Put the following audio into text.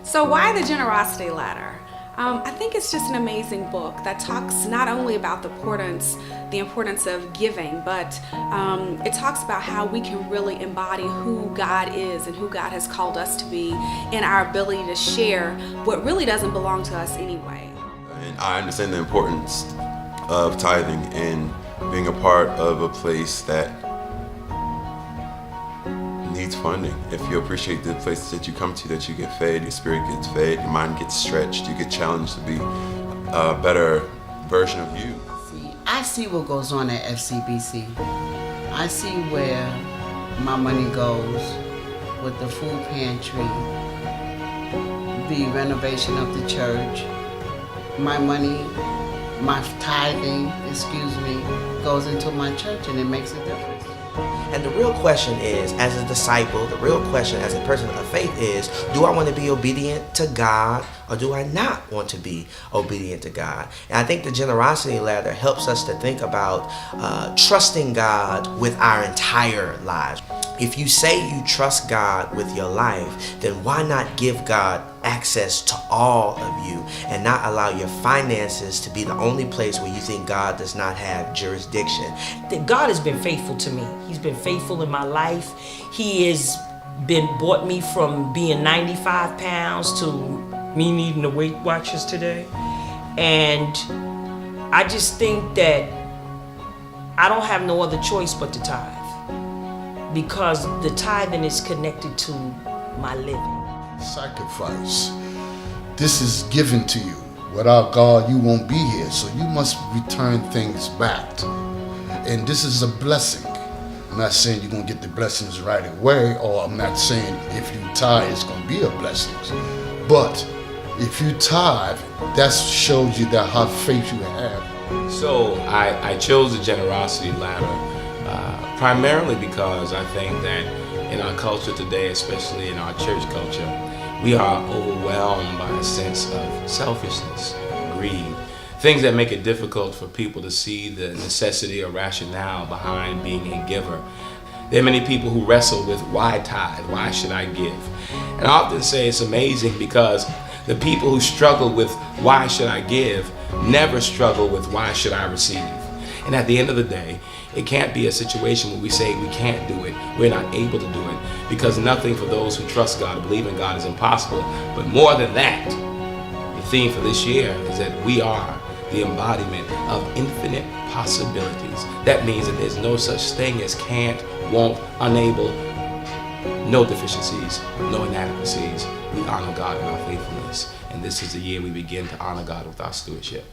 So why the Generosity Ladder? I think it's just an amazing book that talks not only about the importance of giving, but it talks about how we can really embody who God is and who God has called us to be, and our ability to share what really doesn't belong to us anyway. And I understand the importance of tithing and being a part of a place that needs funding. If you appreciate the places that you come to, that you get fed, your spirit gets fed, your mind gets stretched, you get challenged to be a better version of you. I see what goes on at FCBC. I see where my money goes with the food pantry, the renovation of the church. My money, my tithing, goes into my church, and it makes a difference. And the real question is, as a disciple, the real question as a person of faith is, do I want to be obedient to God, or do I not want to be obedient to God? And I think the Generosity Ladder helps us to think about trusting God with our entire lives. If you say you trust God with your life, then why not give God access to all of you and not allow your finances to be the only place where you think God does not have jurisdiction? God has been faithful to me. He's been faithful in my life. He has brought me from being 95 pounds to me needing the Weight Watchers today. And I just think that I don't have no other choice but to tithe, because the tithing is connected to my living. Sacrifice. This is given to you. Without God, you won't be here, so you must return things back. And this is a blessing. I'm not saying you're going to get the blessings right away, or I'm not saying if you tithe, it's going to be a blessing. But if you tithe, that shows you that how faith you have. So I chose the Generosity Ladder primarily because I think that in our culture today, especially in our church culture, we are overwhelmed by a sense of selfishness, greed, things that make it difficult for people to see the necessity or rationale behind being a giver. There are many people who wrestle with why tithe, why should I give? And I often say it's amazing because the people who struggle with why should I give never struggle with why should I receive. And at the end of the day, it can't be a situation where we say we can't do it, we're not able to do it, because nothing for those who trust God, believe in God, is impossible. But more than that, the theme for this year is that we are the embodiment of infinite possibilities. That means that there's no such thing as can't, won't, unable, no deficiencies, no inadequacies. We honor God in our faithfulness, and this is the year we begin to honor God with our stewardship.